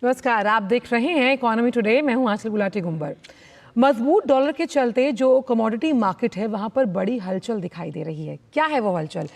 नमस्कार, आप देख रहे हैं इकोनॉमी टुडे। मैं हूं आंचल गुलाटी गुंबर। मजबूत डॉलर के चलते जो कमोडिटी मार्केट है वहां पर बड़ी हलचल दिखाई दे रही है। क्या है वो हलचल?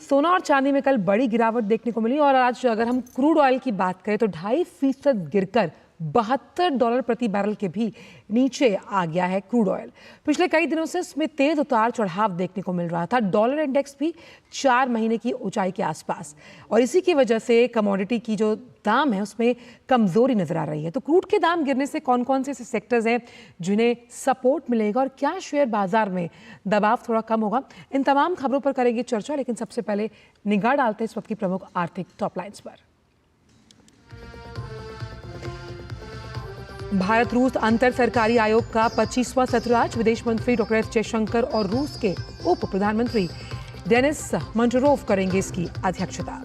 सोना और चांदी में कल बड़ी गिरावट देखने को मिली और आज अगर हम क्रूड ऑयल की बात करें तो 2.5% गिरकर $72 प्रति बैरल के भी नीचे आ गया है क्रूड ऑयल। पिछले कई दिनों से इसमें तेज उतार चढ़ाव देखने को मिल रहा था। डॉलर इंडेक्स भी 4 महीने की ऊंचाई के आसपास, और इसी की वजह से कमोडिटी की जो दाम है उसमें कमजोरी नजर आ रही है। तो क्रूड के दाम गिरने से कौन कौन से ऐसे सेक्टर्स हैं जिन्हें सपोर्ट मिलेगा और क्या शेयर बाजार में दबाव थोड़ा कम होगा, इन तमाम खबरों पर करेंगे चर्चा। लेकिन सबसे पहले निगाह डालते हैं इस वक्त की प्रमुख आर्थिक टॉपलाइंस पर। भारत रूस अंतर सरकारी आयोग का 25वां सत्र आज। विदेश मंत्री डॉक्टर एस जयशंकर और रूस के उप प्रधानमंत्री डेनिस मंटरोव करेंगे इसकी अध्यक्षता।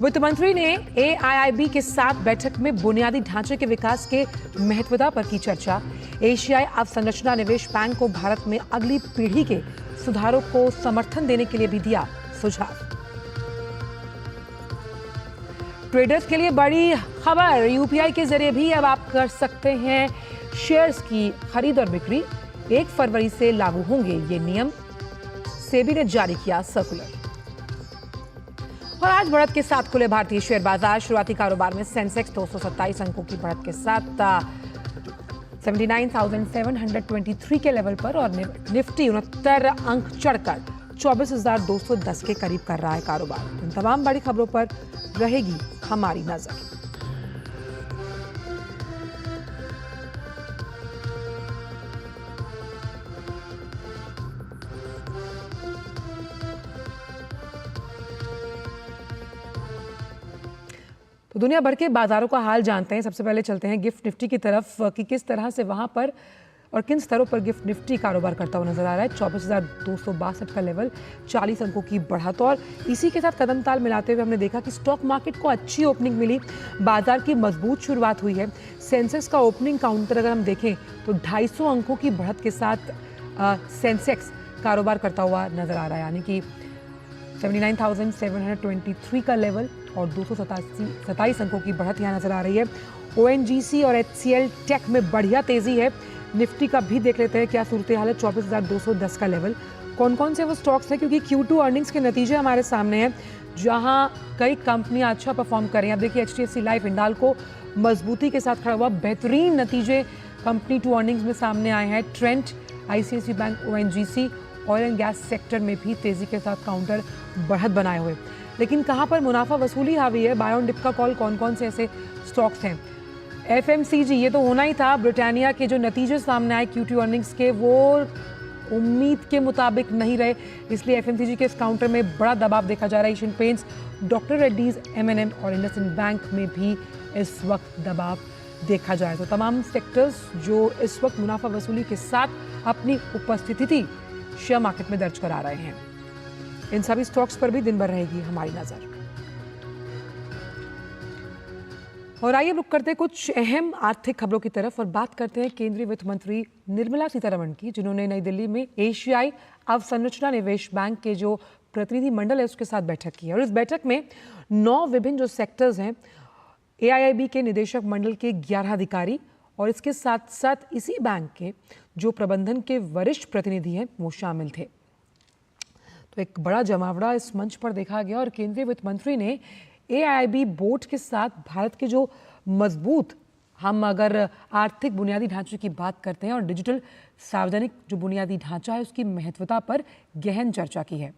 वित्त मंत्री ने AIIB के साथ बैठक में बुनियादी ढांचे के विकास के महत्वता पर की चर्चा। एशियाई अवसंरचना निवेश बैंक को भारत में अगली पीढ़ी के सुधारों को समर्थन देने के लिए भी दिया सुझाव। ट्रेडर्स के लिए बड़ी खबर, UPI के जरिए भी अब आप कर सकते हैं शेयर्स की खरीद और बिक्री। 1 फरवरी से लागू होंगे ये नियम, सेबी ने जारी किया सर्कुलर। और आज बढ़त के साथ खुले भारतीय शेयर बाजार। शुरुआती कारोबार में सेंसेक्स 227 अंकों की बढ़त के साथ 79,723 के लेवल पर और निफ्टी 69 अंक चढ़कर 24,210 के करीब कर रहा है कारोबार। इन तमाम बड़ी खबरों पर रहेगी हमारी नजर। तो दुनिया भर के बाजारों का हाल जानते हैं। सबसे पहले चलते हैं गिफ्ट निफ्टी की तरफ कि किस तरह से वहां पर और किन स्तरों पर गिफ्ट निफ्टी कारोबार करता हुआ नजर आ रहा है। 24,262 का लेवल, 40 अंकों की बढ़त। और इसी के साथ कदम ताल मिलाते हुए हमने देखा कि स्टॉक मार्केट को अच्छी ओपनिंग मिली, बाजार की मजबूत शुरुआत हुई है। सेंसेक्स का ओपनिंग काउंटर अगर हम देखें तो 250 अंकों की बढ़त के साथ सेंसेक्स कारोबार करता हुआ नजर आ रहा है, यानी कि 79,723 का लेवल और 227 अंकों की बढ़त यहाँ नजर आ रही है। ONGC और HCL टेक में बढ़िया तेजी है। निफ्टी का भी देख लेते हैं क्या सूरत हाल है। 24,210 का लेवल। कौन कौन से वो स्टॉक्स हैं, क्योंकि Q2 अर्निंग्स के नतीजे हमारे सामने हैं जहां कई कंपनियां अच्छा परफॉर्म कर रही हैं। अब देखिए HDFC लाइफ हिंडाल्को मजबूती के साथ खड़ा हुआ, बेहतरीन नतीजे कंपनी 2 अर्निंग्स में सामने आए हैं। Trent, ICICI bank, ONGC oil and gas sector में भी तेजी के साथ काउंटर बढ़त बनाए हुए। लेकिन कहां पर मुनाफा वसूली हावी है, बाय ऑन डिप का कॉल कौन कौन से ऐसे स्टॉक्स हैं। FMCG ये तो होना ही था। ब्रिटानिया के जो नतीजे सामने आए Q2 अर्निंग्स के, वो उम्मीद के मुताबिक नहीं रहे, इसलिए FMCG के इस काउंटर में बड़ा दबाव देखा जा रहा है। Asian paints, doctor Reddy's, M&M और इंडसइंड बैंक में भी इस वक्त दबाव देखा जाए। तो तमाम सेक्टर्स जो इस वक्त मुनाफा वसूली के साथ अपनी उपस्थिति शेयर मार्केट में दर्ज करा रहे हैं। इन सभी स्टॉक्स पर भी दिन भर रहेगी हमारी नजर। और आइए रुक करते हैं कुछ अहम आर्थिक खबरों की तरफ और बात करते हैं केंद्रीय वित्त मंत्री निर्मला सीतारमण की, जिन्होंने नई दिल्ली में एशियाई अवसंरचना निवेश बैंक के जो प्रतिनिधि मंडल है उसके साथ बैठक की है। और इस बैठक में 9 विभिन्न जो सेक्टर्स हैं, AIIB के निदेशक मंडल के 11 अधिकारी और इसके साथ साथ इसी बैंक के जो प्रबंधन के वरिष्ठ प्रतिनिधि हैं वो शामिल थे। तो एक बड़ा जमावड़ा इस मंच पर देखा गया और केंद्रीय वित्त मंत्री ने AIIB बोर्ड के साथ भारत के जो मजबूत, हम अगर आर्थिक बुनियादी ढांचे की बात करते हैं और डिजिटल सार्वजनिक जो बुनियादी ढांचा है उसकी महत्वता पर गहन चर्चा की है।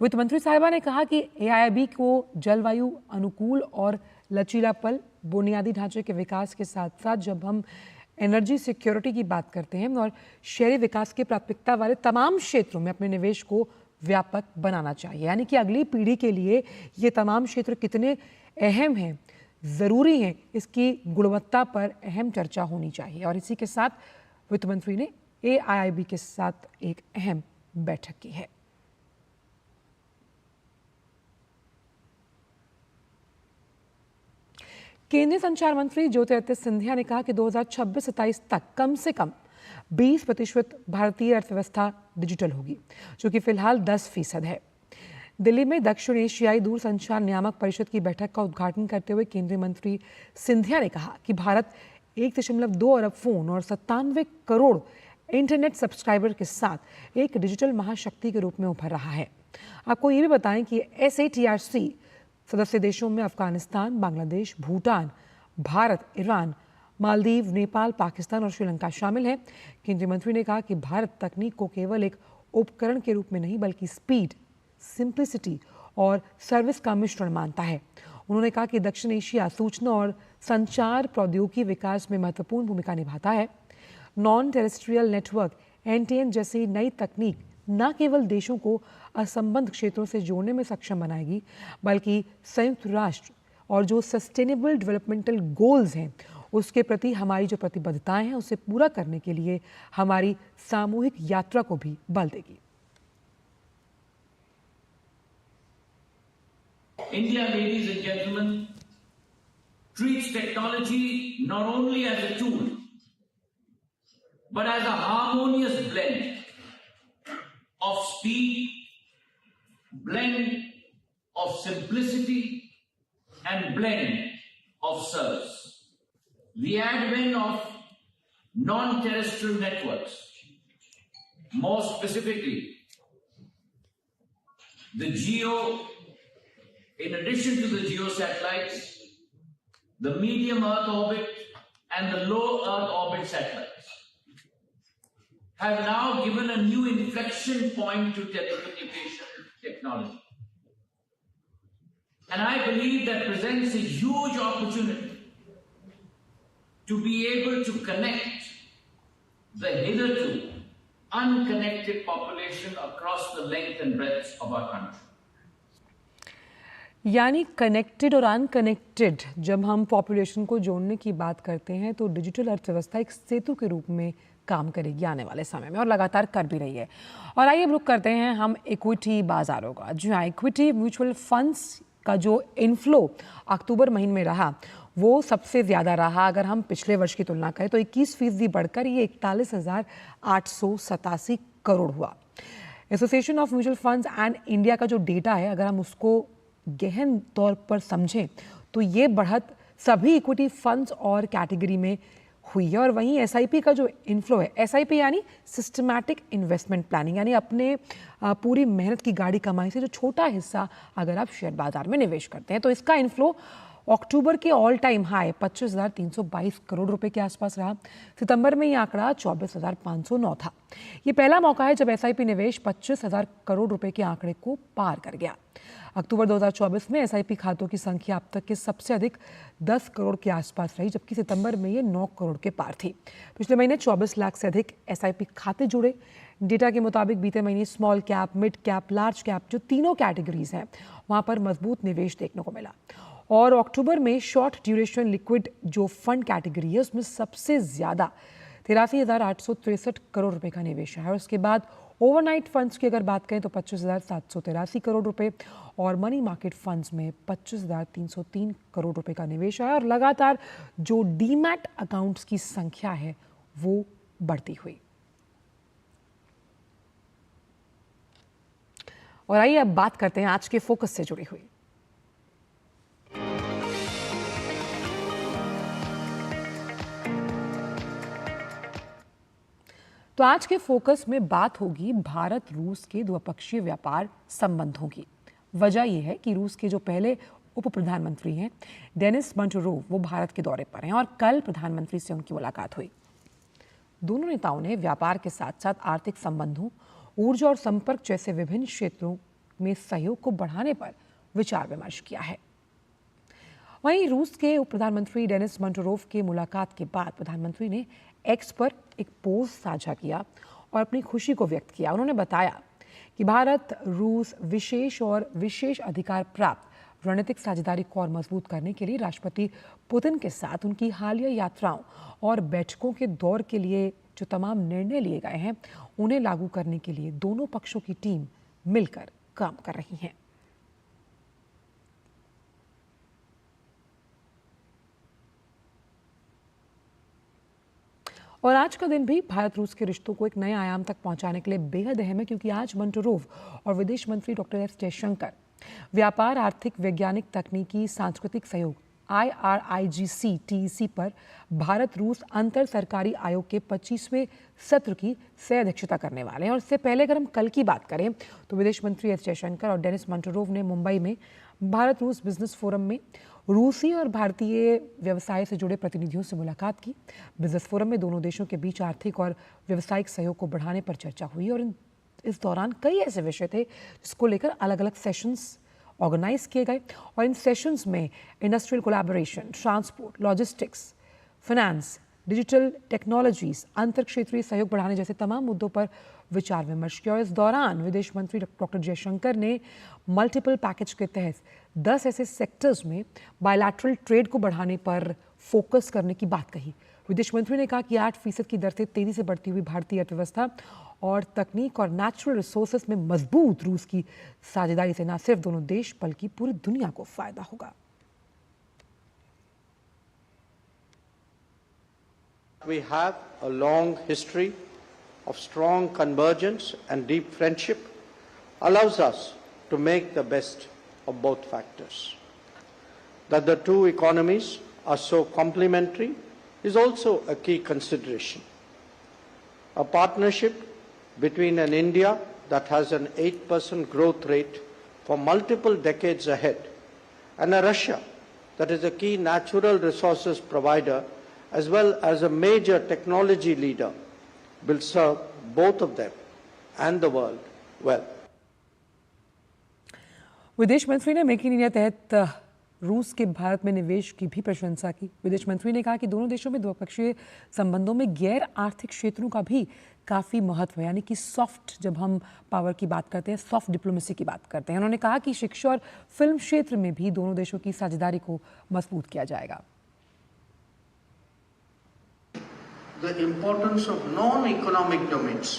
वित्त मंत्री साहिबा ने कहा कि AIIB को जलवायु अनुकूल और लचीलापन, बुनियादी ढांचे के विकास के साथ साथ जब हम एनर्जी सिक्योरिटी की बात करते हैं और शहरी विकास की प्राथमिकता वाले तमाम क्षेत्रों में अपने निवेश को व्यापक बनाना चाहिए। यानी कि अगली पीढ़ी के लिए ये तमाम क्षेत्र कितने अहम हैं, ज़रूरी हैं, इसकी गुणवत्ता पर अहम चर्चा होनी चाहिए। और इसी के साथ वित्त मंत्री ने AIIB के साथ एक अहम बैठक की है। केंद्रीय संचार मंत्री ज्योतिरादित्य सिंधिया ने कहा कि 2026-27 तक कम से कम 20% भारतीय अर्थव्यवस्था डिजिटल होगी, जो कि फिलहाल 10% है। दिल्ली में दक्षिण एशियाई दूरसंचार नियामक परिषद की बैठक का उद्घाटन करते हुए केंद्रीय मंत्री सिंधिया ने कहा कि भारत 1.2 अरब फोन और 97 करोड़ इंटरनेट सब्सक्राइबर के साथ एक डिजिटल महाशक्ति के रूप में उभर रहा है। आपको ये भी बताएं कि SATRC सदस्य देशों में अफगानिस्तान, बांग्लादेश, भूटान, भारत, ईरान, मालदीव, नेपाल, पाकिस्तान और श्रीलंका शामिल हैं। केंद्रीय मंत्री ने कहा कि भारत तकनीक को केवल एक उपकरण के रूप में नहीं बल्कि स्पीड, सिंप्लिसिटी और सर्विस का मिश्रण मानता है। उन्होंने कहा कि दक्षिण एशिया सूचना और संचार प्रौद्योगिकी विकास में महत्वपूर्ण भूमिका निभाता है। नॉन टेरेस्ट्रियल नेटवर्क NTN जैसी नई तकनीक न केवल देशों को असंबद्ध क्षेत्रों से जोड़ने में सक्षम बनाएगी बल्कि संयुक्त राष्ट्र और जो सस्टेनेबल डेवलपमेंटल गोल्स हैं उसके प्रति हमारी जो प्रतिबद्धताएं हैं उसे पूरा करने के लिए हमारी सामूहिक यात्रा को भी बल देगी। India, ladies and gentlemen, treats technology not only as a tool, but as a harmonious blend of speed, blend of simplicity, and blend of service. The advent of non-terrestrial networks, more specifically, the GEO, in addition to the GEO satellites, the medium Earth orbit and the low Earth orbit satellites, have now given a new inflection point to telecommunication technology. And I believe that presents a huge opportunity to be able to connect the hitherto unconnected population across the length and breadth of our country. यानी connected और unconnected जब हम population को जोड़ने की बात करते हैं तो डिजिटल अर्थव्यवस्था एक सेतु के रूप में काम करेगी आने वाले समय में और लगातार कर भी रही है। और आइए अब रुक करते हैं हम इक्विटी बाजारों का। जी हाँ, इक्विटी म्यूचुअल फंड्स का जो इनफ्लो अक्टूबर महीने में रहा वो सबसे ज़्यादा रहा। अगर हम पिछले वर्ष की तुलना करें तो 21% बढ़कर ये 41,887 करोड़ हुआ। Association of mutual funds and India का जो डेटा है अगर हम उसको गहन तौर पर समझें तो ये बढ़त सभी इक्विटी फंड्स और कैटेगरी में हुई है। और वहीं SIP का जो इनफ्लो है, SIP यानी सिस्टमैटिक इन्वेस्टमेंट प्लानिंग, यानी अपने पूरी मेहनत की गाड़ी कमाई से जो छोटा हिस्सा अगर आप शेयर बाजार में निवेश करते हैं तो इसका इनफ्लो अक्टूबर के ऑल टाइम हाई 25,322 करोड़ रुपए के आसपास रहा। सितंबर में ये आंकड़ा 24,509 था। ये पहला मौका है जब SIP निवेश 25,000 करोड़ रुपए के आंकड़े को पार कर गया। अक्टूबर 2024 में SIP खातों की संख्या अब तक के सबसे अधिक 10 करोड़ के आसपास रही, जबकि सितंबर में ये 9 करोड़ के पार थी। पिछले महीने 24 लाख से अधिक SIP खाते जुड़े। डेटा के मुताबिक बीते महीने small cap, mid cap, large cap जो तीनों कैटेगरीज हैं वहां पर मजबूत निवेश देखने को मिला। और अक्टूबर में शॉर्ट ड्यूरेशन लिक्विड जो फंड कैटेगरी है उसमें सबसे ज़्यादा 83,863 करोड़ रुपए का निवेश है। और उसके बाद ओवरनाइट फंड्स की अगर बात करें तो 25,783 करोड़ रुपए और मनी मार्केट फंड्स में 25,303 करोड़ रुपए का निवेश है। और लगातार जो डीमैट अकाउंट्स की संख्या है वो बढ़ती हुई। और आइए अब बात करते हैं आज के फोकस से जुड़ी हुई। तो आज के फोकस में बात होगी भारत रूस के द्विपक्षीय व्यापार संबंधों की। वजह यह है कि रूस के जो पहले उप प्रधानमंत्री हैं डेनिस मंटुरोव वो भारत के दौरे पर हैं और कल प्रधानमंत्री से उनकी मुलाकात हुई। दोनों नेताओं ने व्यापार के साथ साथ आर्थिक संबंधों, ऊर्जा और संपर्क जैसे विभिन्न क्षेत्रों में सहयोग को बढ़ाने पर विचार विमर्श किया है। वहीं रूस के उप प्रधानमंत्री डेनिस मंटुरोव के मुलाकात के बाद प्रधानमंत्री ने एक्स पर एक पोस्ट साझा किया और अपनी खुशी को व्यक्त किया। उन्होंने बताया कि भारत रूस विशेष अधिकार प्राप्त रणनीतिक साझेदारी को और मजबूत करने के लिए राष्ट्रपति पुतिन के साथ उनकी हालिया यात्राओं और बैठकों के दौर के लिए जो तमाम निर्णय लिए गए हैं उन्हें लागू करने के लिए दोनों पक्षों की टीम मिलकर काम कर रही हैं। और आज का दिन भी भारत रूस के रिश्तों को एक नए आयाम तक पहुंचाने के लिए बेहद अहम है, क्योंकि आज मंटोरोव और विदेश मंत्री डॉक्टर एस जयशंकर व्यापार, आर्थिक, वैज्ञानिक, तकनीकी, सांस्कृतिक सहयोग IRIGC-TEC पर भारत रूस अंतर सरकारी आयोग के 25वें सत्र की सह अध्यक्षता करने वाले हैं। और इससे पहले अगर हम कल की बात करें तो विदेश मंत्री एस जयशंकर और डेनिस मंटोरोव ने मुंबई में भारत रूस बिजनेस फोरम में रूसी और भारतीय व्यवसाय से जुड़े प्रतिनिधियों से मुलाकात की। बिजनेस फोरम में दोनों देशों के बीच आर्थिक और व्यावसायिक सहयोग को बढ़ाने पर चर्चा हुई और इस दौरान कई ऐसे विषय थे जिसको लेकर अलग अलग सेशंस ऑर्गेनाइज किए गए। और इन सेशंस में industrial collaboration, transport, logistics, finance, digital technologies, अंतर क्षेत्रीय सहयोग बढ़ाने जैसे तमाम मुद्दों पर विचार विमर्श किया। और इस दौरान विदेश मंत्री डॉक्टर जयशंकर ने मल्टीपल पैकेज के तहत 10 ऐसे सेक्टर्स में बायलैटरल ट्रेड को बढ़ाने पर फोकस करने की बात कही। विदेश मंत्री ने कहा कि 8% की दर से तेजी से बढ़ती हुई भारतीय अर्थव्यवस्था और तकनीक और नेचुरल रिसोर्सेस में मजबूत रूस की साझेदारी से न सिर्फ दोनों देश बल्कि पूरी दुनिया को फायदा होगा। We have a long history of strong convergence and deep friendship allows us to make the best of both factors. That the two economies are so complementary is also a key consideration. A partnership between an India that has an 8% growth rate for multiple decades ahead and a Russia that is a key natural resources provider as well as a major technology leader will serve both of them and the world well. विदेश मंत्री ने make in India तहत रूस के भारत में निवेश की भी प्रशंसा की। विदेश मंत्री ने कहा कि दोनों देशों में द्विपक्षीय संबंधों में गैर आर्थिक क्षेत्रों का भी काफ़ी महत्व है, यानी कि सॉफ्ट, जब हम पावर की बात करते हैं, सॉफ्ट डिप्लोमेसी की बात करते हैं। उन्होंने कहा कि शिक्षा और फिल्म क्षेत्र में भी दोनों देशों की साझेदारी को मजबूत किया जाएगा। The importance of non-economic domains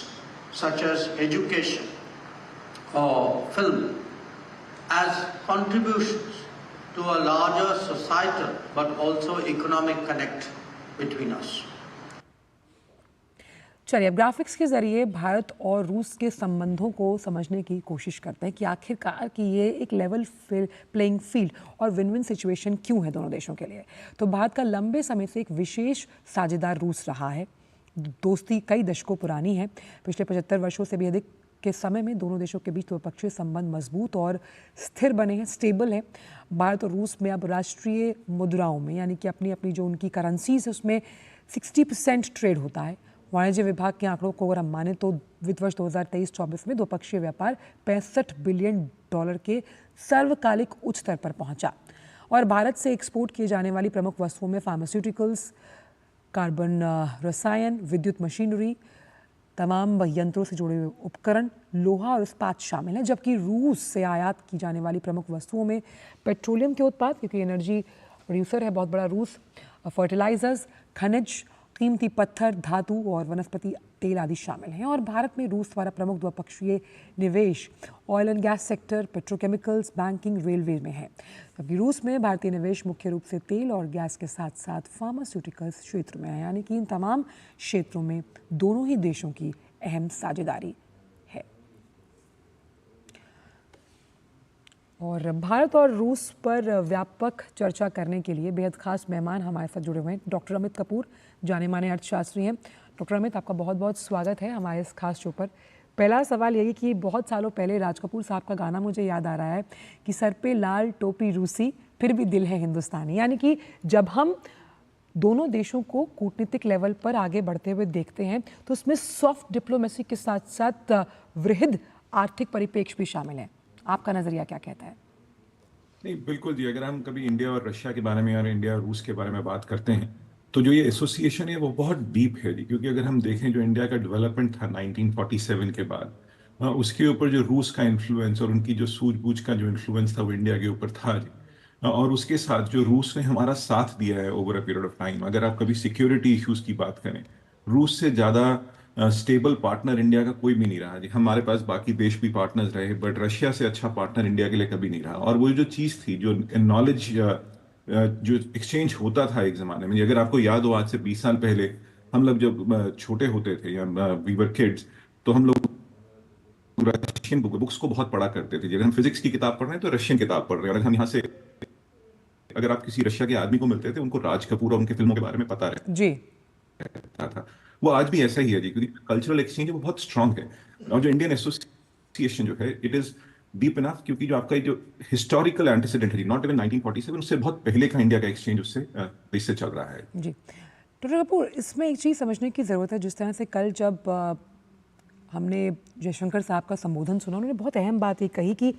such as education or film as contributions to a larger societal but also economic connect between us. चलिए अब ग्राफिक्स के जरिए भारत और रूस के संबंधों को समझने की कोशिश करते हैं कि आखिरकार कि ये एक लेवल प्लेइंग फील्ड और विन विन सिचुएशन क्यों है दोनों देशों के लिए। तो भारत का लंबे समय से एक विशेष साझेदार रूस रहा है। दोस्ती कई दशकों पुरानी है। पिछले 75 वर्षों से भी अधिक के समय में दोनों देशों के बीच द्विपक्षीय संबंध मजबूत और स्थिर बने हैं, स्टेबल है। भारत और रूस में अब राष्ट्रीय मुद्राओं में, यानी कि अपनी अपनी जो उनकी करेंसीज है उसमें 60% ट्रेड होता है। वाणिज्य विभाग के आंकड़ों को अगर हम माने तो वित्त वर्ष 2023-24 में द्विपक्षीय व्यापार $65 बिलियन के सर्वकालिक उच्च स्तर पर पहुंचा। और भारत से एक्सपोर्ट किए जाने वाली प्रमुख वस्तुओं में फार्मास्यूटिकल्स, कार्बन रसायन, विद्युत मशीनरी, तमाम यंत्रों से जुड़े हुए उपकरण, लोहा और इस्पात शामिल हैं। जबकि रूस से आयात की जाने वाली प्रमुख वस्तुओं में पेट्रोलियम के उत्पाद, क्योंकि एनर्जी प्रोड्यूसर है बहुत बड़ा रूस, फर्टिलाइजर्स, खनिज, कीमती पत्थर, धातु और वनस्पति तेल आदि शामिल हैं। और भारत में रूस द्वारा प्रमुख द्विपक्षीय निवेश oil and gas sector, petrochemicals, banking, railway में है। जबकि रूस में भारतीय निवेश मुख्य रूप से तेल और गैस के साथ साथ फार्मास्यूटिकल्स क्षेत्र में है, यानी कि इन तमाम क्षेत्रों में दोनों ही देशों की अहम साझेदारी है। और भारत और रूस पर व्यापक चर्चा करने के लिए बेहद खास मेहमान हमारे साथ जुड़े हुए हैं। डॉक्टर अमित कपूर जाने माने अर्थशास्त्री हैं। डॉक्टर अमित, आपका बहुत बहुत स्वागत है हमारे इस खास शो पर। पहला सवाल यही कि बहुत सालों पहले राज कपूर साहब का गाना मुझे याद आ रहा है कि सर पे लाल टोपी रूसी फिर भी दिल है हिंदुस्तानी, यानी कि जब हम दोनों देशों को कूटनीतिक लेवल पर आगे बढ़ते हुए देखते हैं तो उसमें सॉफ्ट डिप्लोमेसी के साथ साथ वृहद आर्थिक परिप्रेक्ष्य भी शामिल है। आपका नजरिया क्या कहता है? नहीं, बिल्कुल जी। अगर हम कभी इंडिया और रशिया के बारे में और इंडिया और रूस के बारे में बात करते हैं तो जो ये एसोसिएशन है वो बहुत डीप है जी। क्योंकि अगर हम देखें जो इंडिया का डेवलपमेंट था 1947 के बाद, उसके ऊपर जो रूस का इन्फ्लुएंस और उनकी जो सूझबूझ का जो इन्फ्लुएंस था वो इंडिया के ऊपर था जी। और उसके साथ जो रूस ने हमारा साथ दिया है over a period of time. अगर आप कभी सिक्योरिटी इश्यूज की बात करें, रूस से ज़्यादा स्टेबल पार्टनर इंडिया का कोई भी नहीं रहा जी। हमारे पास बाकी देश भी पार्टनर्स रहे, बट रशिया से अच्छा पार्टनर इंडिया के लिए कभी नहीं रहा। और वो जो चीज़ थी, जो नॉलेज जो एक्सचेंज होता था एक ज़माने में, अगर आपको याद हो आज से 20 साल पहले हम लोग जब छोटे होते थे या वी वर किड्स, तो हम लोग रशियन बुक्स को बहुत पढ़ा करते थे। जब हम फिजिक्स की किताब पढ़ रहे हैं तो रशियन किताब पढ़ रहे हैं, और हम यहाँ से अगर आप किसी रशिया के आदमी को मिलते थे, उनको राज कपूर और उनके फिल्मों के बारे में पता जी। रहता था। वो आज भी ऐसा ही है जी, क्योंकि कल्चरल एक्सचेंज वो बहुत स्ट्रांग है। और जो इंडियन एसोसिएशन जो है, इट इज डीप इनफ, क्योंकि जो आपका जो हिस्टोरिकल एंटीसीडेंट है, नॉट इवन 1947, उससे बहुत पहले का इंडिया का एक्सचेंज इससे चल रहा है जी। डॉक्टर कपूर, इसमें एक चीज़ समझने की ज़रूरत है। जिस तरह से कल जब हमने जयशंकर साहब का संबोधन सुना, उन्होंने बहुत अहम बात ये कही कि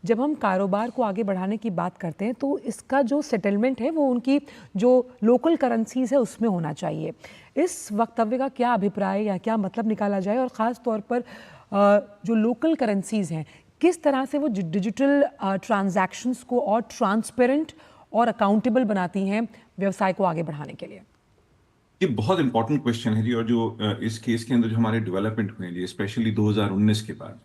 जब हम कारोबार को आगे बढ़ाने की बात करते हैं तो इसका जो सेटलमेंट है वो उनकी जो लोकल करेंसीज है उसमें होना चाहिए। इस वक्तव्य का क्या अभिप्राय या क्या मतलब निकाला जाए, और ख़ास तौर पर जो लोकल करेंसीज हैं, किस तरह से वो डिजिटल ट्रांजैक्शंस को और ट्रांसपेरेंट और अकाउंटेबल बनाती हैं व्यवसाय को आगे बढ़ाने के लिए? ये बहुत इंपॉर्टेंट क्वेश्चन है जी। और जो इस केस के अंदर जो हमारे डेवलपमेंट हुए हैं जी, स्पेशली 2019 के बाद,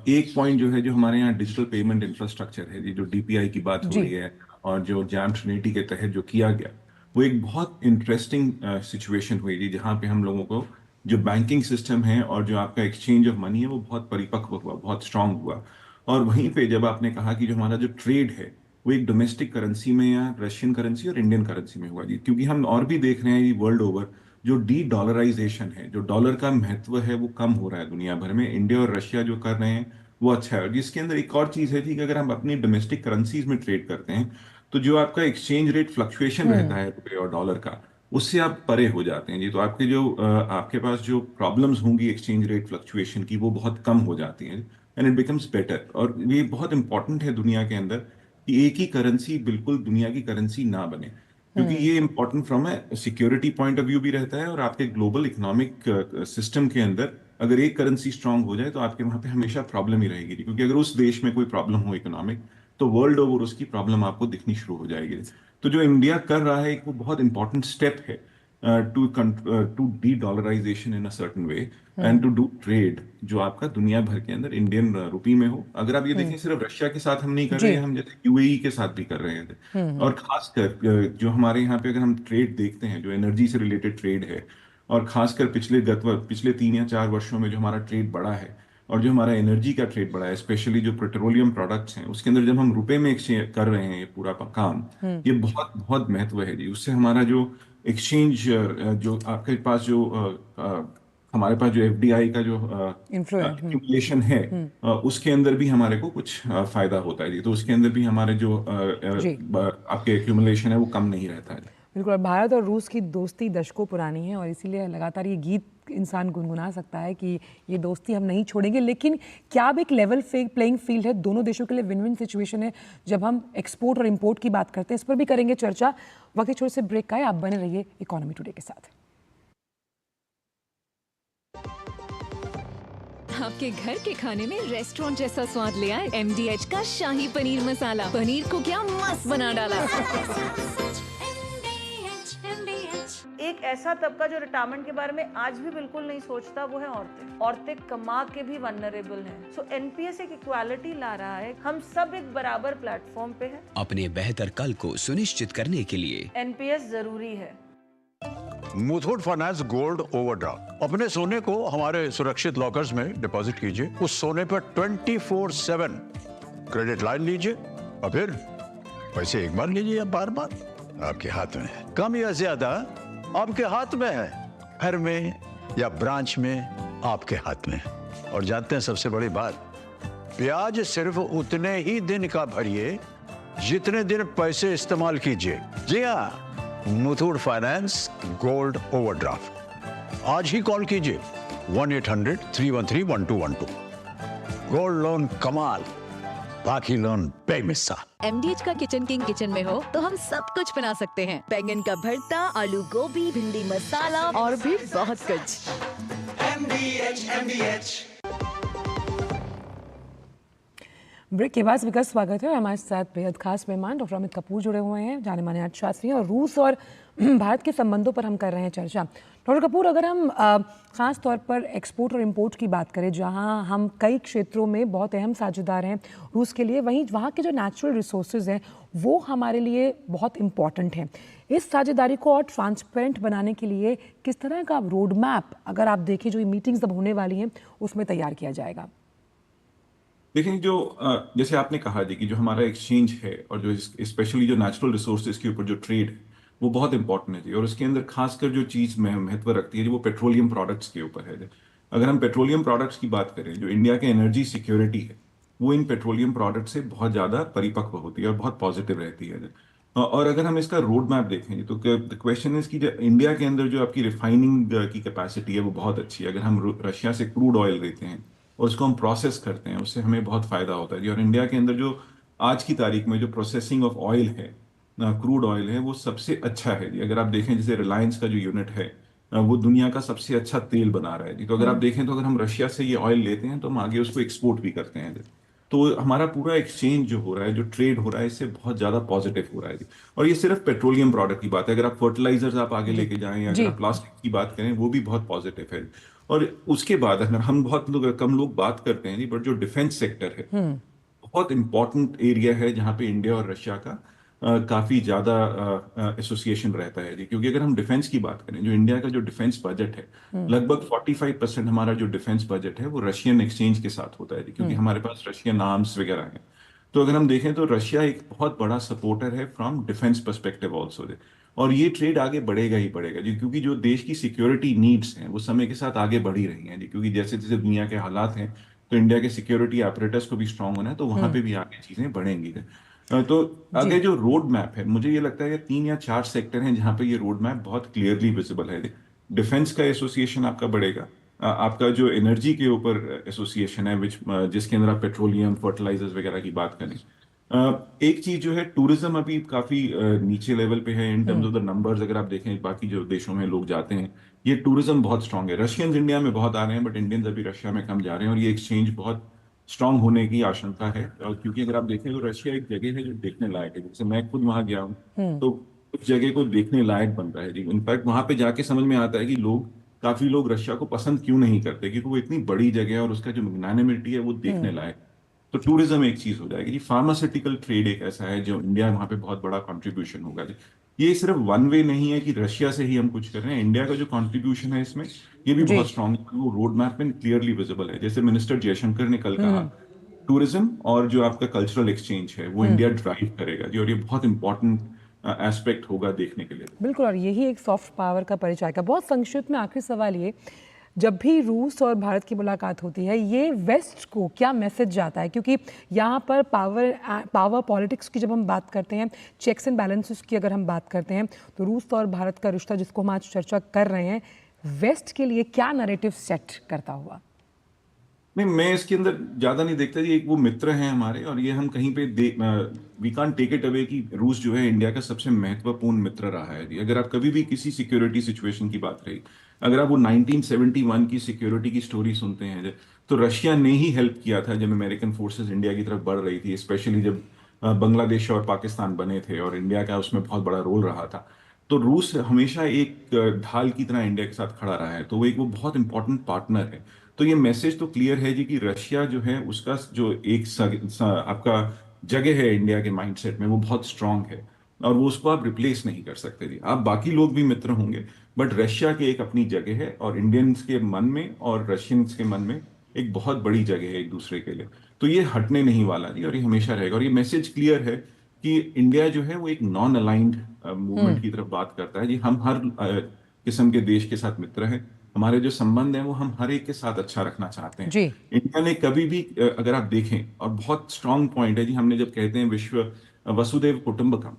एक पॉइंट जो है, जो हमारे यहाँ डिजिटल पेमेंट इंफ्रास्ट्रक्चर है जी, जो डीपीआई की बात हो जी। रही है, और जो जैम ट्रिनिटी के तहत जो किया गया, वो एक बहुत इंटरेस्टिंग सिचुएशन हुई जी, जहाँ पे हम लोगों को जो बैंकिंग सिस्टम है और जो आपका एक्सचेंज ऑफ मनी है वो बहुत परिपक्व हुआ, बहुत स्ट्रांग हुआ। और वहीं पे जब आपने कहा कि जो हमारा जो ट्रेड है वो एक डोमेस्टिक करेंसी में या रशियन करेंसी और इंडियन करेंसी में हुआ जी, क्योंकि हम और भी देख रहे हैं ये वर्ल्ड ओवर, जो डी डॉलराइजेशन है, जो डॉलर का महत्व है वो कम हो रहा है दुनिया भर में। इंडिया और रशिया जो कर रहे हैं वो अच्छा है। और जिसके अंदर एक और चीज है थी कि अगर हम अपनी डोमेस्टिक करेंसीज में ट्रेड करते हैं, तो जो आपका एक्सचेंज रेट फ्लक्चुएशन रहता है रुपए और डॉलर का, उससे आप परे हो जाते हैं जी। तो आपके जो आपके पास जो प्रॉब्लम्स होंगी एक्सचेंज रेट फ्लक्चुएशन की, वो बहुत कम हो जाती हैं, एंड इट बिकम्स बेटर। और ये बहुत इंपॉर्टेंट है दुनिया के अंदर कि एक ही करेंसी बिल्कुल दुनिया की करेंसी ना बने, क्योंकि ये important from A security point of view भी रहता है। और आपके ग्लोबल इकोनॉमिक सिस्टम के अंदर अगर एक करेंसी स्ट्रांग हो जाए तो आपके वहां पे हमेशा प्रॉब्लम ही रहेगी, क्योंकि अगर उस देश में कोई प्रॉब्लम हो इकोनॉमिक, तो वर्ल्ड ओवर उसकी प्रॉब्लम आपको दिखनी शुरू हो जाएगी। तो जो इंडिया कर रहा है, एक वो बहुत इंपॉर्टेंट स्टेप है to de dollarization in a certain way, and to do trade जो आपका दुनिया भर के अंदर इंडियन रुपी में हो। अगर आप ये देखें, सिर्फ रशिया के साथ हम नहीं कर रहे हैं, हम जैसे यूएई के साथ भी कर रहे थे। और खासकर जो हमारे यहाँ पे अगर हम ट्रेड देखते हैं, जो एनर्जी से रिलेटेड ट्रेड है, और खासकर पिछले 3 या 4 वर्षों में जो हमारा ट्रेड बढ़ा है, और जो हमारा एनर्जी का ट्रेड बढ़ा है, स्पेशली जो पेट्रोलियम प्रोडक्ट्स हैं, उसके अंदर जब हम रुपए में एक्सचेंज कर रहे हैं ये पूरा काम, ये बहुत बहुत महत्व है जी। उससे हमारा जो एक्सचेंज, जो आपके पास जो हमारे पास जो एफडीआई का जो इन्फ्लो है। एक्यूमुलेशन है, उसके अंदर भी हमारे को कुछ फायदा होता है जी। तो उसके अंदर भी हमारे जो जी। आपके एक्यूमुलेशन है वो कम नहीं रहता है। बिल्कुल। और भारत और रूस की दोस्ती दशकों पुरानी है, और इसीलिए लगातार ये गीत इंसान गुनगुना सकता है कि ये दोस्ती हम नहीं छोड़ेंगे। लेकिन क्या अब एक लेवल प्लेइंग फील्ड है दोनों देशों के लिए? विन विन सिचुएशन है जब हम एक्सपोर्ट और इंपोर्ट की बात करते हैं। इस पर भी करेंगे चर्चा। वक्त एक छोटे से ब्रेक का है, आप बने रहिए इकोनॉमी टुडे के साथ। आपके घर के खाने में रेस्टोरेंट जैसा स्वाद ले आए MDH का शाही पनीर मसाला। पनीर को क्या मस्त बना डाला। एक ऐसा तबका जो रिटायरमेंट के बारे में आज भी बिल्कुल नहीं सोचता, वो है औरतें। औरतें कमा के भी वल्नरेबल हैं। सो एनपीएस एक इक्वालिटी ला रहा है। हम सब एक बराबर प्लेटफॉर्म पे हैं। अपने बेहतर कल को सुनिश्चित करने के लिए एनपीएस जरूरी है। Muthoot finance gold overdraft. अपने सोने को हमारे सुरक्षित लॉकर्स में डिपॉजिट कीजिए। उस सोने पर 24/7 क्रेडिट लाइन लीजिए, और फिर पैसे एक बार लीजिए या बार बार, आपके हाथ में है। कम या ज्यादा आपके हाथ में है। घर में या ब्रांच में आपके हाथ में है। और जानते हैं सबसे बड़ी बात, ब्याज सिर्फ उतने ही दिन का भरिए जितने दिन पैसे इस्तेमाल कीजिए। जी हाँ, मुथूट फाइनेंस गोल्ड ओवरड्राफ्ट। आज ही कॉल कीजिए 1-800-313-1212। गोल्ड लोन कमाल, बाकी लोन बेमिसाल। MDH का किचन किंग किचन में हो तो हम सब कुछ बना सकते हैं। बैंगन का भरता, आलू गोभी, भिंडी मसाला और भी बहुत कुछ। ब्रेक के बाद विकास स्वागत है। हमारे साथ बेहद खास मेहमान डॉक्टर अमित कपूर जुड़े हुए हैं, जाने माने अर्थशास्त्री, और रूस और भारत के संबंधों पर हम कर रहे हैं चर्चा। डॉक्टर कपूर, अगर हम ख़ास तौर पर एक्सपोर्ट और इंपोर्ट की बात करें, जहां हम कई क्षेत्रों में बहुत अहम साझेदार हैं रूस के लिए, वहीं वहाँ के जो नेचुरल रिसोर्सेज हैं वो हमारे लिए बहुत इम्पॉर्टेंट हैं। इस साझेदारी को और ट्रांसपेरेंट बनाने के लिए किस तरह का रोड मैप, अगर आप देखें जो ये मीटिंग्स अब होने वाली हैं, उसमें तैयार किया जाएगा? देखिए, जो जैसे आपने कहा जी कि जो हमारा एक्सचेंज है और जो स्पेशली जो नेचुरल रिसोर्सेज के ऊपर जो ट्रेड है वो बहुत इंपॉर्टेंट है जी। और उसके अंदर खासकर जो चीज़ महत्व रखती है जी, वो पेट्रोलियम प्रोडक्ट्स के ऊपर है जी। अगर हम पेट्रोलियम प्रोडक्ट्स की बात करें, जो इंडिया के एनर्जी सिक्योरिटी है वो इन पेट्रोलियम प्रोडक्ट से बहुत ज़्यादा परिपक्व होती है और बहुत पॉजिटिव रहती है जी। और अगर हम इसका रोड मैप देखें तो द क्वेश्चन इज कि जो इंडिया के अंदर जो आपकी रिफाइनिंग की कैपेसिटी है वो बहुत अच्छी है। अगर हम रशिया से क्रूड ऑयल लेते हैं और उसको हम प्रोसेस करते हैं, उससे हमें बहुत फायदा होता है जी। और इंडिया के अंदर जो आज की तारीख में जो प्रोसेसिंग ऑफ ऑयल है, क्रूड ऑयल है, वो सबसे अच्छा है जी। अगर आप देखें जैसे रिलायंस का जो यूनिट है वो दुनिया का सबसे अच्छा तेल बना रहा है जी। तो अगर आप देखें तो अगर हम रशिया से ये ऑयल लेते हैं तो हम आगे उसको एक्सपोर्ट भी करते हैं जी। तो हमारा पूरा एक्सचेंज जो हो रहा है, जो ट्रेड हो रहा है, इससे बहुत ज्यादा पॉजिटिव हो रहा है जी। और ये सिर्फ पेट्रोलियम प्रोडक्ट की बात है, अगर आप फर्टिलाइजर्स आप आगे लेके जाएं या अगर जी। आप प्लास्टिक की बात करें वो भी बहुत पॉजिटिव है। और उसके बाद अगर हम कम लोग बात करते हैं जी, बट जो डिफेंस सेक्टर है बहुत इंपॉर्टेंट एरिया है जहां पे इंडिया और रशिया का काफी ज्यादा एसोसिएशन रहता है जी। क्योंकि अगर हम डिफेंस की बात करें, जो इंडिया का जो डिफेंस बजट है लगभग 45% हमारा जो डिफेंस बजट है वो रशियन एक्सचेंज के साथ होता है जी। क्योंकि हमारे पास रशियन आर्म्स वगैरह हैं। तो अगर हम देखें तो रशिया एक बहुत बड़ा सपोर्टर है फ्रॉम डिफेंस पर्सपेक्टिव ऑल्सो। और ये ट्रेड आगे बढ़ेगा ही बढ़ेगा जी। क्योंकि जो देश की सिक्योरिटी नीड्स हैं वो समय के साथ आगे बढ़ ही रही हैं जी। क्योंकि जैसे जैसे दुनिया के हालात हैं तो इंडिया के सिक्योरिटी ऑपरेटर्स को भी स्ट्रांग होना है, तो वहां पे भी आगे चीजें बढ़ेंगी। तो जी। आगे जो रोड मैप है, मुझे ये लगता है कि 3 या 4 सेक्टर हैं जहां पे ये रोड मैप बहुत क्लियरली विजिबल है। डिफेंस का एसोसिएशन आपका बढ़ेगा, आपका जो एनर्जी के ऊपर एसोसिएशन है जिसके अंदर आप पेट्रोलियम फर्टिलाइजर्स वगैरह की बात करें। एक चीज जो है, टूरिज्म अभी काफी नीचे लेवल पे है in terms of the numbers. अगर आप देखें बाकी जो देशों में लोग जाते हैं, ये टूरिज्म बहुत स्ट्रांग है। रशियंस इंडिया में बहुत आ रहे हैं बट इंडियंस अभी रशिया में कम जा रहे हैं। और ये एक्सचेंज बहुत स्ट्रांग होने की आशंका है। और क्योंकि अगर आप देखें तो रशिया एक जगह है जो देखने लायक है। जैसे मैं खुद वहां गया हूँ तो उस जगह को देखने लायक बन रहा है जी। इनफैक्ट वहां पे जाके समझ में आता है कि काफी लोग रशिया को पसंद क्यों नहीं करते, क्योंकि वो इतनी बड़ी जगह है और उसका जो मैग्नानिमिटी है वो देखने लायक। तो टूरिज्म एक चीज हो जाएगी जी। फार्मास्यूटिकल ट्रेड एक ऐसा है जो इंडिया वहां पे बहुत बड़ा कंट्रीब्यूशन होगा जी। ये सिर्फ वन वे नहीं है कि रशिया से ही हम कुछ कर रहे हैं। इंडिया का जो कंट्रीब्यूशन है इसमें ये भी जी। बहुत स्ट्रांग है, वो रोड मैप में क्लियरली विजिबल है। जैसे मिनिस्टर जयशंकर ने कल कहा, टूरिज्म और जो आपका कल्चरल एक्सचेंज है वो इंडिया ड्राइव करेगा जी। और ये बहुत इंपॉर्टेंट एस्पेक्ट होगा देखने के लिए। बिल्कुल, और यही एक सॉफ्ट पावर का परिचय का। बहुत संक्षिप्त में आखिरी सवाल ये, जब भी रूस और भारत की मुलाकात होती है, ये वेस्ट को क्या मैसेज जाता है? क्योंकि यहाँ पर पावर पॉलिटिक्स की जब हम बात करते हैं, चेक्स एंड बैलेंसेस की अगर हम बात करते हैं, तो रूस और भारत का रिश्ता जिसको हम आज चर्चा कर रहे हैं, वेस्ट के लिए क्या नैरेटिव सेट करता हुआ? नहीं, मैं इसके अंदर ज्यादा नहीं देखता जी। एक वो मित्र हैं हमारे और ये हम कहीं पे we can't take it away कि रूस जो है इंडिया का सबसे महत्वपूर्ण मित्र रहा है जी। अगर आप कभी भी किसी सिक्योरिटी सिचुएशन की बात रही, अगर आप वो 1971 की सिक्योरिटी की स्टोरी सुनते हैं तो रशिया ने ही हेल्प किया था जब अमेरिकन फोर्सेस इंडिया की तरफ बढ़ रही थी, स्पेशली जब बांग्लादेश और पाकिस्तान बने थे और इंडिया का उसमें बहुत बड़ा रोल रहा था। तो रूस हमेशा एक ढाल की तरह इंडिया के साथ खड़ा रहा है। तो वो बहुत इंपॉर्टेंट पार्टनर है। तो ये मैसेज तो क्लियर है जी कि रशिया जो है उसका जो आपका जगह है इंडिया के माइंडसेट में वो बहुत स्ट्रांग है और वो उसको आप रिप्लेस नहीं कर सकते जी। आप बाकी लोग भी मित्र होंगे बट रशिया की एक अपनी जगह है और इंडियंस के मन में और रशियंस के मन में एक बहुत बड़ी जगह है एक दूसरे के लिए। तो ये हटने नहीं वाला जी और ये हमेशा रहेगा। और ये मैसेज क्लियर है कि इंडिया जो है वो एक नॉन अलाइंड मूवमेंट की तरफ बात करता है जी। हम हर किस्म के देश के साथ मित्र हैं। हमारे जो संबंध है वो हम हर एक के साथ अच्छा रखना चाहते हैं जी। इंडिया ने कभी भी अगर आप देखें, और बहुत स्ट्रांग पॉइंट है जी, हमने जब कहते हैं विश्व वसुदैव कुटुंबकम,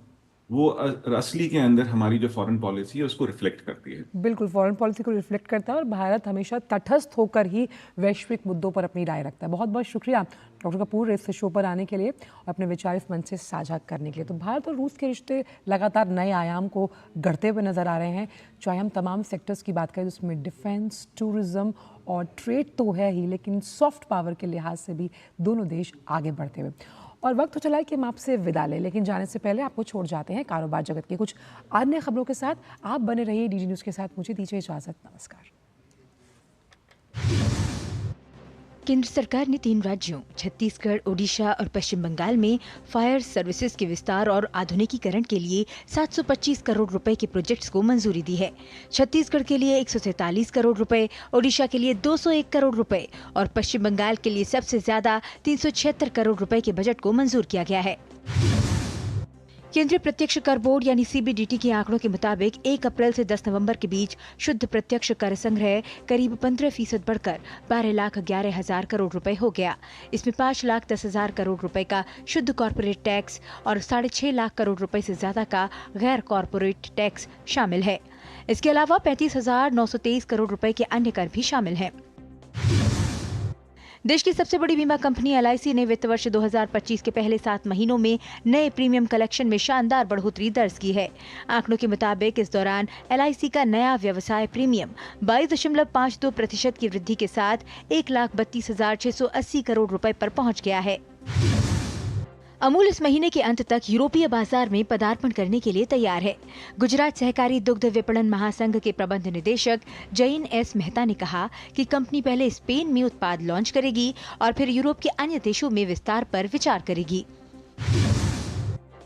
वो असली के अंदर हमारी जो फॉरेन पॉलिसी है उसको रिफ्लेक्ट करती है। बिल्कुल, फॉरेन पॉलिसी को रिफ्लेक्ट करता है और भारत हमेशा तटस्थ होकर ही वैश्विक मुद्दों पर अपनी राय रखता है। बहुत बहुत शुक्रिया डॉक्टर कपूर इस शो पर आने के लिए और अपने विचार इस मंच से साझा करने के लिए। तो भारत और रूस के रिश्ते लगातार नए आयाम को गढ़ते हुए नजर आ रहे हैं। चाहे हम तमाम सेक्टर्स की बात करें जिसमें डिफेंस, टूरिज्म और ट्रेड तो है ही, लेकिन सॉफ्ट पावर के लिहाज से भी दोनों देश आगे बढ़ते हुए। और वक्त तो चला है कि हम आपसे विदा लें, लेकिन जाने से पहले आपको छोड़ जाते हैं कारोबार जगत की कुछ अन्य खबरों के साथ। आप बने रहिए डीडी न्यूज़ के साथ। मुझे दीजिए इजाजत। नमस्कार। केंद्र सरकार ने 3 राज्यों छत्तीसगढ़, ओडिशा और पश्चिम बंगाल में फायर सर्विसेज के विस्तार और आधुनिकीकरण के लिए 725 करोड़ रुपए के प्रोजेक्ट्स को मंजूरी दी है। छत्तीसगढ़ के लिए 143 करोड़ रुपए, ओडिशा के लिए 201 करोड़ रुपए और पश्चिम बंगाल के लिए सबसे ज्यादा 376 करोड़ रुपए के बजट को मंजूर किया गया है। केंद्रीय प्रत्यक्ष कर बोर्ड यानी CBDT के आंकड़ों के मुताबिक 1 अप्रैल से 10 नवंबर के बीच शुद्ध प्रत्यक्ष कर संग्रह करीब 15% बढ़कर 12,11,000 करोड़ रुपए हो गया। इसमें 5,10,000 करोड़ रुपए का शुद्ध कॉर्पोरेट टैक्स और 6.5 लाख करोड़ रुपए से ज्यादा का गैर कॉर्पोरेट टैक्स शामिल है। इसके अलावा 35,923 करोड़ रुपए के अन्य कर भी शामिल हैं। देश की सबसे बड़ी बीमा कंपनी LIC ने वित्त वर्ष 2025 के पहले 7 महीनों में नए प्रीमियम कलेक्शन में शानदार बढ़ोतरी दर्ज की है। आंकड़ों के मुताबिक इस दौरान LIC का नया व्यवसाय प्रीमियम 22.52% की वृद्धि के साथ 1,32,680 करोड़ रुपए पर पहुंच गया है। अमूल इस महीने के अंत तक यूरोपीय बाजार में पदार्पण करने के लिए तैयार है। गुजरात सहकारी दुग्ध विपणन महासंघ के प्रबंध निदेशक जयन S मेहता ने कहा कि कंपनी पहले स्पेन में उत्पाद लॉन्च करेगी और फिर यूरोप के अन्य देशों में विस्तार पर विचार करेगी।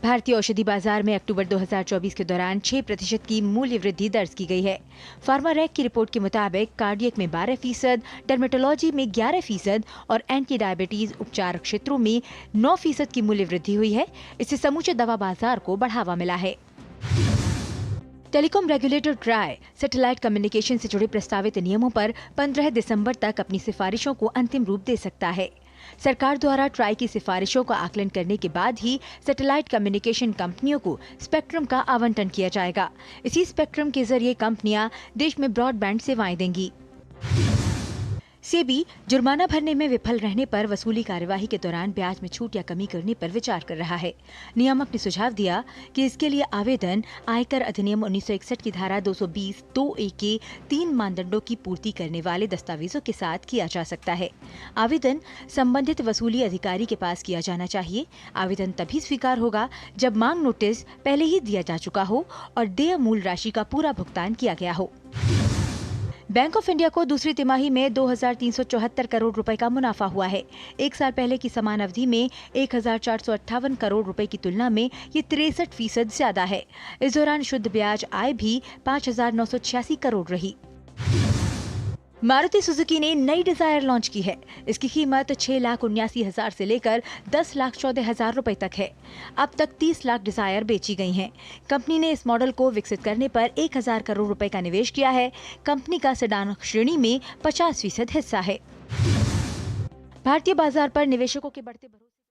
भारतीय औषधि बाजार में अक्टूबर 2024 के दौरान 6% की मूल्य वृद्धि दर्ज की गई है। फार्मारैक की रिपोर्ट के मुताबिक कार्डियक में 12%, डर्मेटोलॉजी में 11% और एंटी डायबिटीज उपचार क्षेत्रों में 9% की मूल्य वृद्धि हुई है। इससे समूचे दवा बाजार को बढ़ावा मिला है। Telecom regulator try satellite communication से जुड़े प्रस्तावित नियमों पर 15 दिसंबर तक अपनी सिफारिशों को अंतिम रूप दे सकता है। सरकार द्वारा ट्राई की सिफारिशों का आकलन करने के बाद ही सैटेलाइट कम्युनिकेशन कंपनियों को स्पेक्ट्रम का आवंटन किया जाएगा। इसी स्पेक्ट्रम के जरिए कंपनियां देश में ब्रॉडबैंड सेवाएं देंगी। सेबी जुर्माना भरने में विफल रहने पर वसूली कार्यवाही के दौरान ब्याज में छूट या कमी करने पर विचार कर रहा है। नियामक ने सुझाव दिया कि इसके लिए आवेदन आयकर अधिनियम 1961 की धारा 220(2)(a) के 3 मानदंडों की पूर्ति करने वाले दस्तावेजों के साथ किया जा सकता है। आवेदन संबंधित वसूली अधिकारी के पास किया जाना चाहिए। आवेदन तभी स्वीकार होगा जब मांग नोटिस पहले ही दिया जा चुका हो और देय मूल राशि का पूरा भुगतान किया गया हो। बैंक ऑफ इंडिया को दूसरी तिमाही में 2,374 करोड़ रुपए का मुनाफा हुआ है। एक साल पहले की समान अवधि में 1,458 करोड़ रुपए की तुलना में ये 63% ज्यादा है। इस दौरान शुद्ध ब्याज आय भी 5,986 करोड़ रही। मारुति सुजुकी ने नई डिजायर लॉन्च की है। इसकी कीमत 6,79,000 से लेकर 10,14,000 रुपए तक है। अब तक 30 लाख डिजायर बेची गई हैं। कंपनी ने इस मॉडल को विकसित करने पर 1,000 करोड़ रुपए का निवेश किया है। कंपनी का सेडान श्रेणी में 50% हिस्सा है। भारतीय बाजार पर निवेशकों के बढ़ते भरोसे